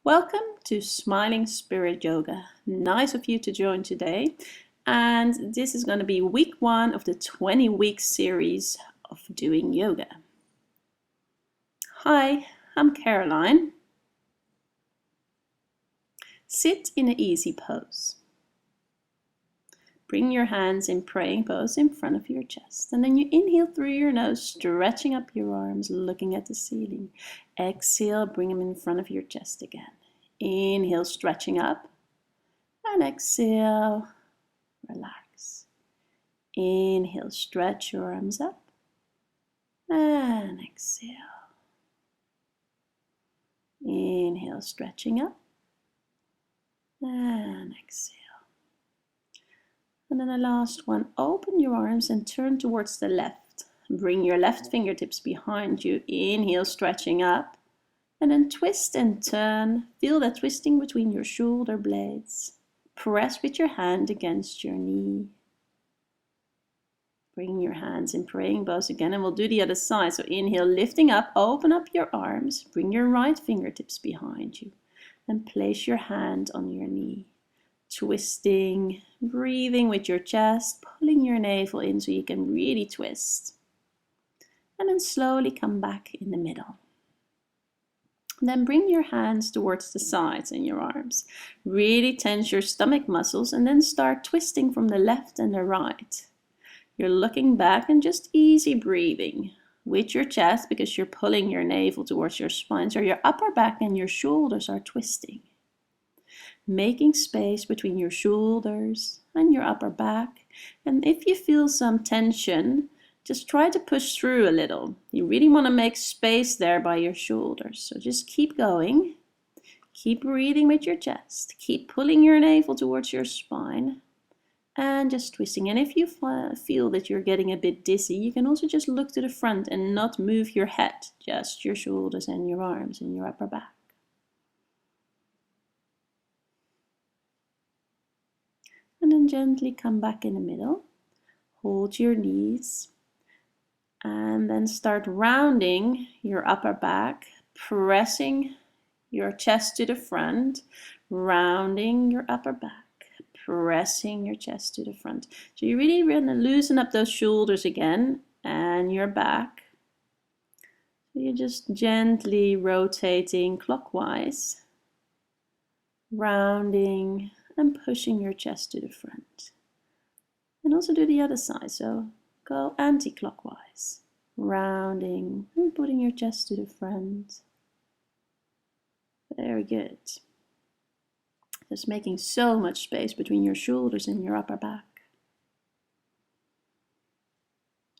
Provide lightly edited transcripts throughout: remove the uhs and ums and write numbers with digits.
Welcome to Smiling Spirit Yoga. Nice of you to join today. And this is going to be week 1 of the 20-week series of doing yoga. Hi, I'm Caroline. Sit in an easy pose. Bring your hands in praying pose in front of your chest. And then you inhale through your nose, stretching up your arms, looking at the ceiling. Exhale, bring them in front of your chest again. Inhale, stretching up. And exhale, relax. Inhale, stretch your arms up. And exhale. Inhale, stretching up. And exhale. And then the last one, open your arms and turn towards the left. Bring your left fingertips behind you. Inhale, stretching up. And then twist and turn. Feel that twisting between your shoulder blades. Press with your hand against your knee. Bring your hands in praying pose again, and we'll do the other side. So inhale, lifting up, open up your arms. Bring your right fingertips behind you. And place your hand on your knee. Twisting, breathing with your chest, pulling your navel in so you can really twist. And then slowly come back in the middle. And then bring your hands towards the sides and your arms. Really tense your stomach muscles and then start twisting from the left and the right. You're looking back and just easy breathing with your chest because you're pulling your navel towards your spine. So your upper back and your shoulders are twisting. Making space between your shoulders and your upper back. And if you feel some tension, just try to push through a little. You really want to make space there by your shoulders. So just keep going. Keep breathing with your chest. Keep pulling your navel towards your spine. And just twisting. And if you feel that you're getting a bit dizzy, you can also just look to the front and not move your head. Just your shoulders and your arms and your upper back. And then gently come back in the middle. Hold your knees. And then start rounding your upper back, pressing your chest to the front, rounding your upper back, pressing your chest to the front. So you really want to loosen up those shoulders again and your back. So you're just gently rotating clockwise, rounding and pushing your chest to the front. And also do the other side, so go anti-clockwise, rounding and putting your chest to the front. Very good. Just making so much space between your shoulders and your upper back.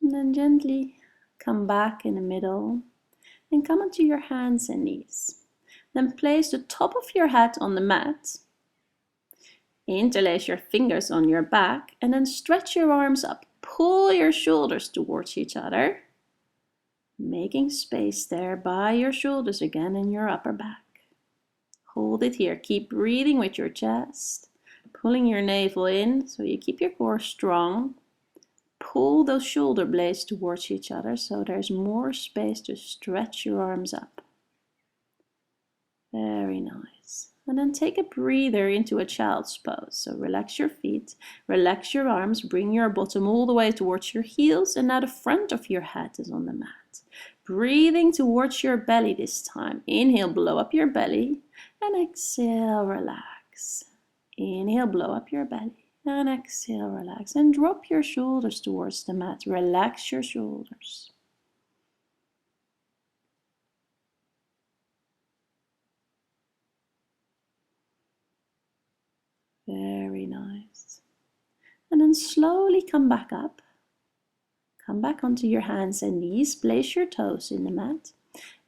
And then gently come back in the middle and come onto your hands and knees. Then place the top of your head on the mat. Interlace your fingers on your back and then stretch your arms up. Pull your shoulders towards each other, making space there by your shoulders again and your upper back. Hold it here. Keep breathing with your chest, pulling your navel in so you keep your core strong. Pull those shoulder blades towards each other so there's more space to stretch your arms up. Very nice. And then take a breather into a child's pose. So relax your feet, relax your arms, bring your bottom all the way towards your heels, and now the front of your head is on the mat. Breathing towards your belly this time. Inhale, blow up your belly, and exhale, relax. Inhale, blow up your belly, and exhale, relax. And drop your shoulders towards the mat. Relax your shoulders. Very nice. And then slowly come back up. Come back onto your hands and knees. Place your toes in the mat.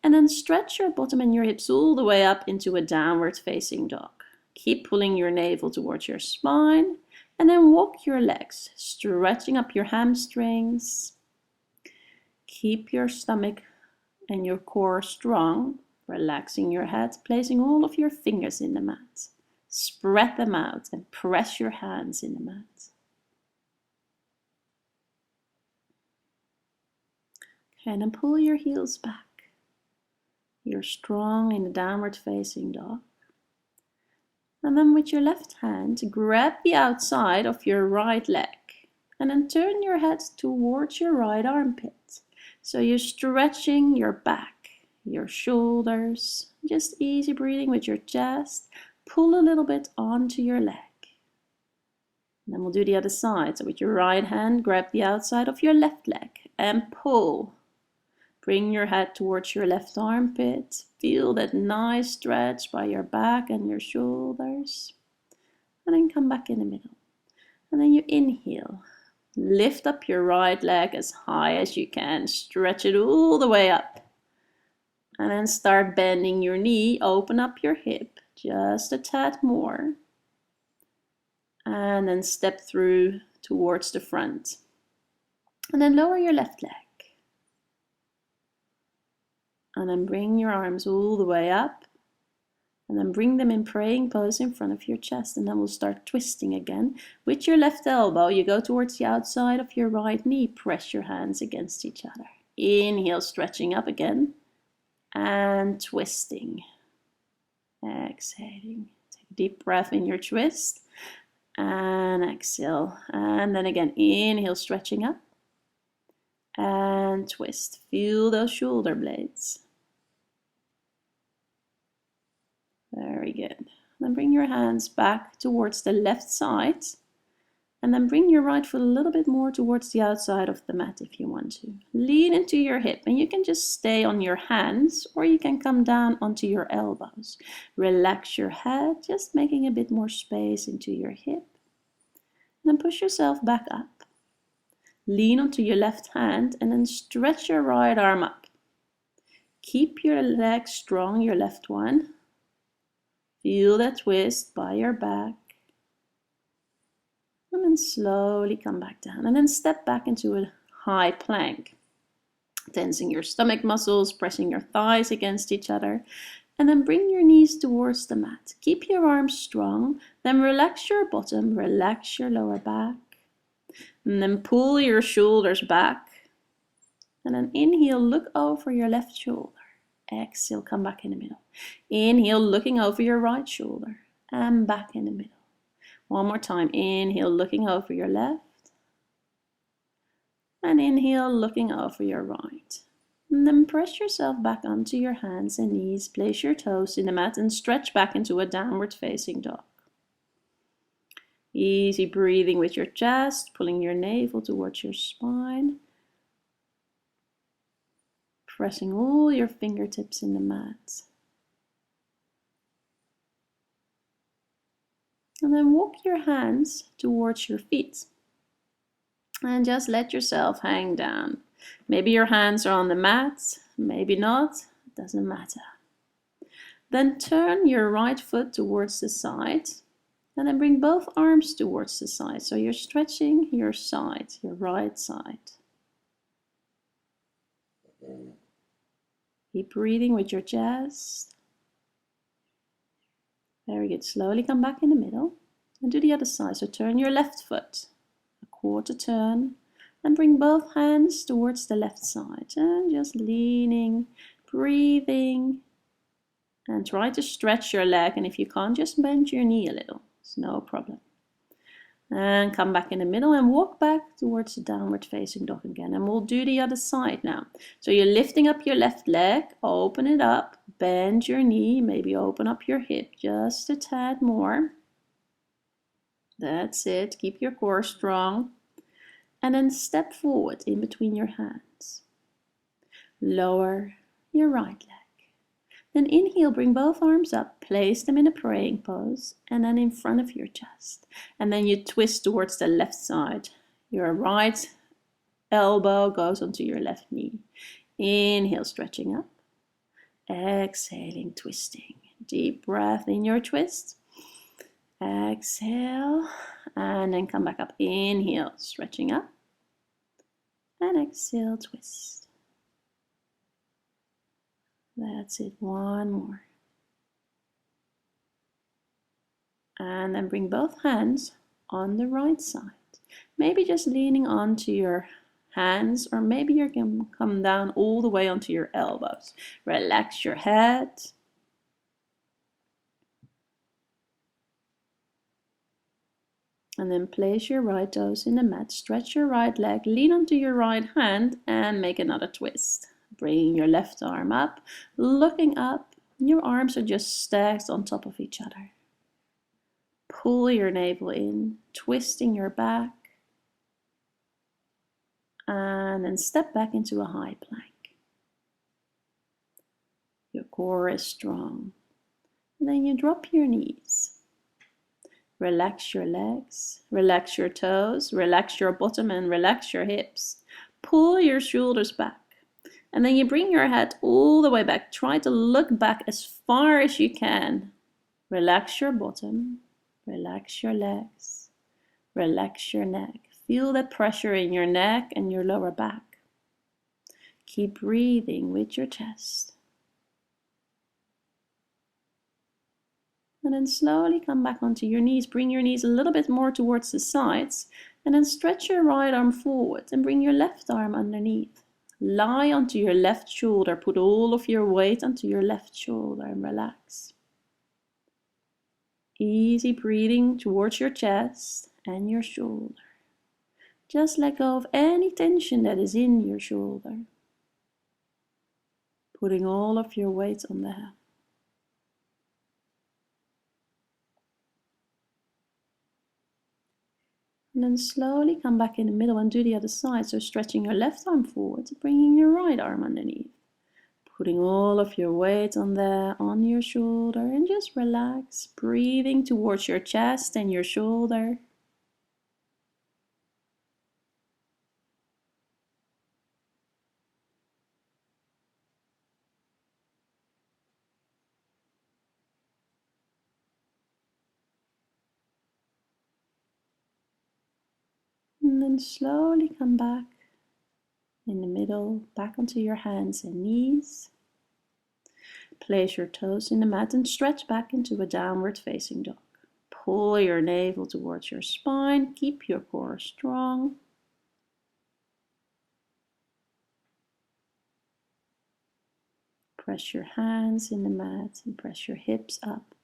And then stretch your bottom and your hips all the way up into a downward facing dog. Keep pulling your navel towards your spine. And then walk your legs, stretching up your hamstrings. Keep your stomach and your core strong. Relaxing your head, placing all of your fingers in the mat. Spread them out and press your hands in the mat. Okay, and then pull your heels back. You're strong in the downward facing dog. And then with your left hand, grab the outside of your right leg. And then turn your head towards your right armpit. So you're stretching your back, your shoulders. Just easy breathing with your chest. Pull a little bit onto your leg. And then we'll do the other side. So with your right hand, grab the outside of your left leg and pull. Bring your head towards your left armpit. Feel that nice stretch by your back and your shoulders. And then come back in the middle. And then you inhale. Lift up your right leg as high as you can. Stretch it all the way up. And then start bending your knee. Open up your hip just a tad more. And then step through towards the front. And then lower your left leg. And then bring your arms all the way up. And then bring them in praying pose in front of your chest. And then we'll start twisting again. With your left elbow, you go towards the outside of your right knee. Press your hands against each other. Inhale, stretching up again. And twisting. Exhaling. Take a deep breath in your twist. And exhale. And then again, inhale, stretching up. And twist. Feel those shoulder blades. Very good. Then bring your hands back towards the left side. And then bring your right foot a little bit more towards the outside of the mat if you want to. Lean into your hip and you can just stay on your hands or you can come down onto your elbows. Relax your head, just making a bit more space into your hip. And then push yourself back up. Lean onto your left hand and then stretch your right arm up. Keep your leg strong, your left one. Feel that twist by your back. And then slowly come back down. And then step back into a high plank. Tensing your stomach muscles, pressing your thighs against each other. And then bring your knees towards the mat. Keep your arms strong. Then relax your bottom, relax your lower back. And then pull your shoulders back. And then inhale, look over your left shoulder. Exhale, come back in the middle. Inhale, looking over your right shoulder. And back in the middle. One more time. Inhale, looking over your left. And inhale, looking over your right. And then press yourself back onto your hands and knees. Place your toes in the mat and stretch back into a downward facing dog. Easy breathing with your chest, pulling your navel towards your spine. Pressing all your fingertips in the mat. And then walk your hands towards your feet. And just let yourself hang down. Maybe your hands are on the mat, maybe not, it doesn't matter. Then turn your right foot towards the side. And then bring both arms towards the side. So you're stretching your side, your right side. Keep breathing with your chest. Very good. Slowly come back in the middle. And do the other side. So turn your left foot. A quarter turn. And bring both hands towards the left side. And just leaning, breathing. And try to stretch your leg. And if you can't, just bend your knee a little. It's no problem. And come back in the middle and walk back towards the downward facing dog again. And we'll do the other side now. So you're lifting up your left leg, open it up, bend your knee, maybe open up your hip just a tad more. That's it, keep your core strong. And then step forward in between your hands. Lower your right leg. Then inhale, bring both arms up, place them in a praying pose, and then in front of your chest. And then you twist towards the left side. Your right elbow goes onto your left knee. Inhale, stretching up. Exhaling, twisting. Deep breath in your twist. Exhale, and then come back up. Inhale, stretching up. And exhale, twist. That's it, one more. And then bring both hands on the right side. Maybe just leaning onto your hands, or maybe you can come down all the way onto your elbows. Relax your head. And then place your right toes in the mat, stretch your right leg, lean onto your right hand and make another twist. Bringing your left arm up, looking up, your arms are just stacked on top of each other. Pull your navel in, twisting your back, and then step back into a high plank. Your core is strong. And then you drop your knees. Relax your legs, relax your toes, relax your bottom and relax your hips. Pull your shoulders back. And then you bring your head all the way back. Try to look back as far as you can. Relax your bottom, relax your legs, relax your neck. Feel that pressure in your neck and your lower back. Keep breathing with your chest. And then slowly come back onto your knees. Bring your knees a little bit more towards the sides. And then stretch your right arm forward and bring your left arm underneath. Lie onto your left shoulder. Put all of your weight onto your left shoulder and relax. Easy breathing towards your chest and your shoulder. Just let go of any tension that is in your shoulder. Putting all of your weight on the head. And then slowly come back in the middle and do the other side. So stretching your left arm forward, bringing your right arm underneath. Putting all of your weight on there, on your shoulder, and just relax. Breathing towards your chest and your shoulder. And then slowly come back in the middle, back onto your hands and knees. Place your toes in the mat and stretch back into a downward facing dog. Pull your navel towards your spine. Keep your core strong. Press your hands in the mat and press your hips up.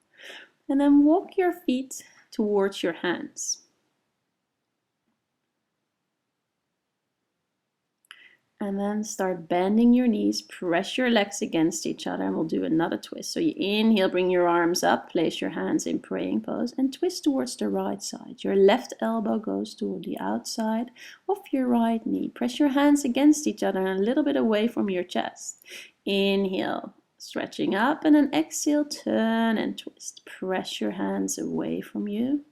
And then walk your feet towards your hands. And then start bending your knees, press your legs against each other, and we'll do another twist. So you inhale, bring your arms up, place your hands in praying pose, and twist towards the right side. Your left elbow goes toward the outside of your right knee. Press your hands against each other and a little bit away from your chest. Inhale, stretching up, and then exhale, turn and twist. Press your hands away from you.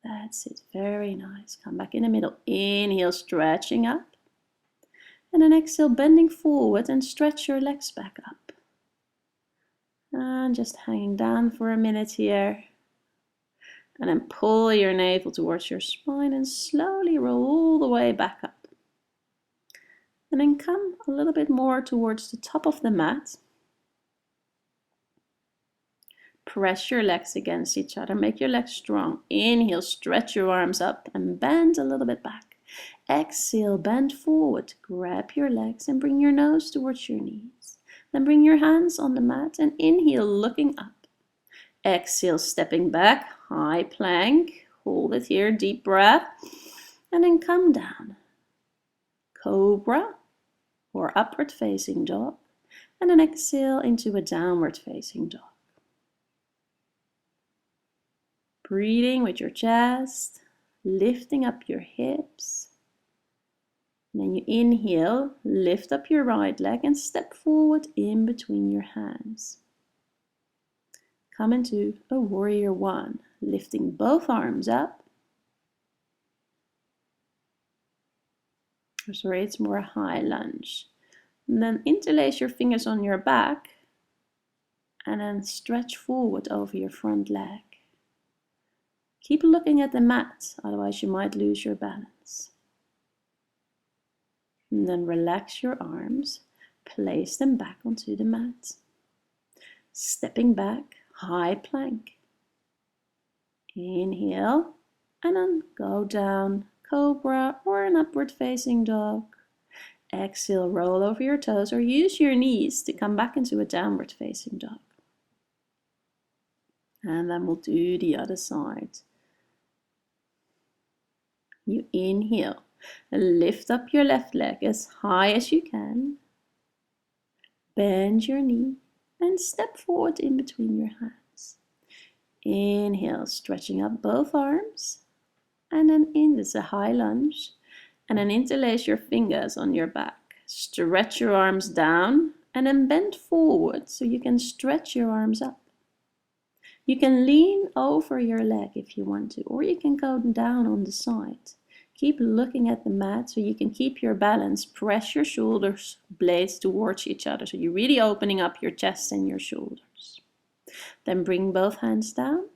That's it, very nice. Come back in the middle. Inhale, stretching up. And then exhale, bending forward and stretch your legs back up. And just hanging down for a minute here. And then pull your navel towards your spine and slowly roll all the way back up. And then come a little bit more towards the top of the mat. Press your legs against each other. Make your legs strong. Inhale, stretch your arms up and bend a little bit back. Exhale, bend forward, grab your legs and bring your nose towards your knees. Then bring your hands on the mat and inhale, looking up. Exhale, stepping back, high plank. Hold it here, deep breath. And then come down. Cobra or upward facing dog. And then exhale into a downward facing dog. Breathing with your chest. Lifting up your hips. And then you inhale, lift up your right leg and step forward in between your hands. Come into a warrior one, lifting both arms up. Or sorry, it's more a high lunge. And then interlace your fingers on your back and then stretch forward over your front leg. Keep looking at the mat, otherwise you might lose your balance. And then relax your arms, place them back onto the mat. Stepping back, high plank. Inhale, and then go down, cobra or an upward facing dog. Exhale, roll over your toes or use your knees to come back into a downward facing dog. And then we'll do the other side. You inhale and lift up your left leg as high as you can. Bend your knee and step forward in between your hands. Inhale, stretching up both arms. And then in, this is a high lunge. And then interlace your fingers on your back. Stretch your arms down and then bend forward so you can stretch your arms up. You can lean over your leg if you want to, or you can go down on the side. Keep looking at the mat so you can keep your balance. Press your shoulders blades towards each other, so you're really opening up your chest and your shoulders. Then bring both hands down,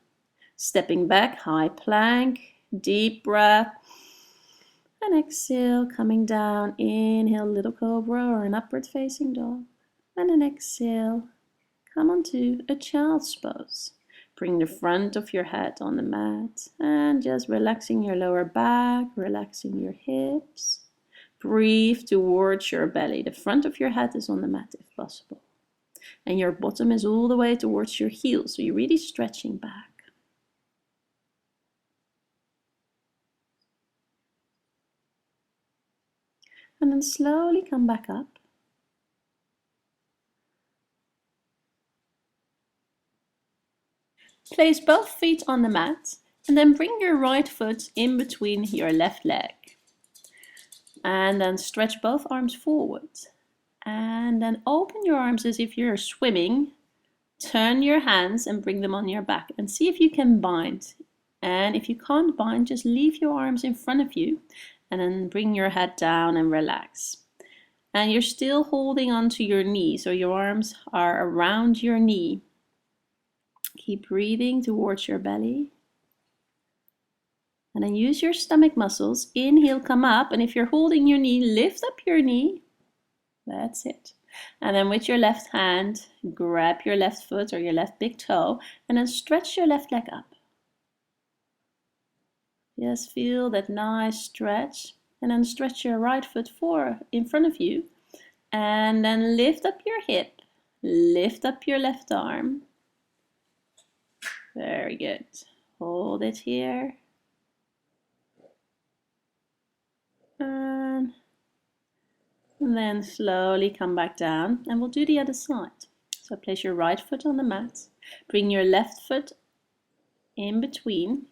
stepping back, high plank, deep breath. And exhale, coming down. Inhale, little cobra or an upward facing dog. And then exhale, come onto a child's pose. Bring the front of your head on the mat and just relaxing your lower back, relaxing your hips. Breathe towards your belly. The front of your head is on the mat if possible. And your bottom is all the way towards your heels, so you're really stretching back. And then slowly come back up. Place both feet on the mat and then bring your right foot in between your left leg. And then stretch both arms forward. And then open your arms as if you're swimming. Turn your hands and bring them on your back and see if you can bind. And if you can't bind, just leave your arms in front of you and then bring your head down and relax. And you're still holding onto your knee, so your arms are around your knee. Keep breathing towards your belly. And then use your stomach muscles. Inhale, come up. And if you're holding your knee, lift up your knee. That's it. And then with your left hand, grab your left foot or your left big toe. And then stretch your left leg up. Just feel that nice stretch. And then stretch your right foot in front of you. And then lift up your hip. Lift up your left arm. Very good. Hold it here. And then slowly come back down. And we'll do the other side. So place your right foot on the mat. Bring your left foot in between.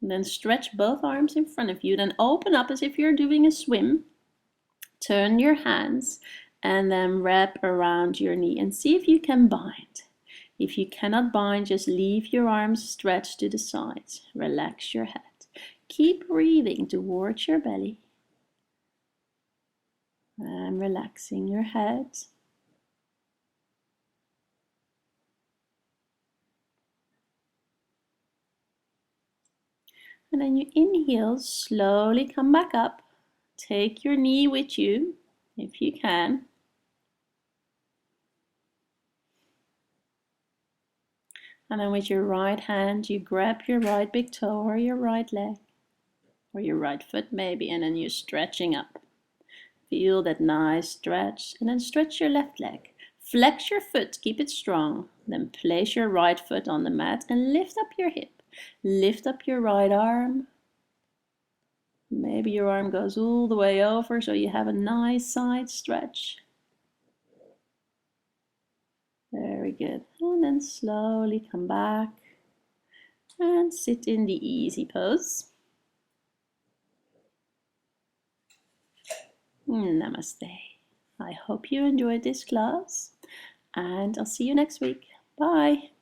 And then stretch both arms in front of you. Then open up as if you're doing a swim. Turn your hands and then wrap around your knee and see if you can bind. If you cannot bind, just leave your arms stretched to the sides. Relax your head. Keep breathing towards your belly. And relaxing your head. And then you inhale, slowly come back up. Take your knee with you, if you can. And then with your right hand, you grab your right big toe or your right leg, or your right foot maybe, and then you're stretching up. Feel that nice stretch, and then stretch your left leg. Flex your foot, keep it strong. Then place your right foot on the mat and lift up your hip. Lift up your right arm. Maybe your arm goes all the way over, so you have a nice side stretch. Very good. And then slowly come back and sit in the easy pose. Namaste. I hope you enjoyed this class, and I'll see you next week. Bye.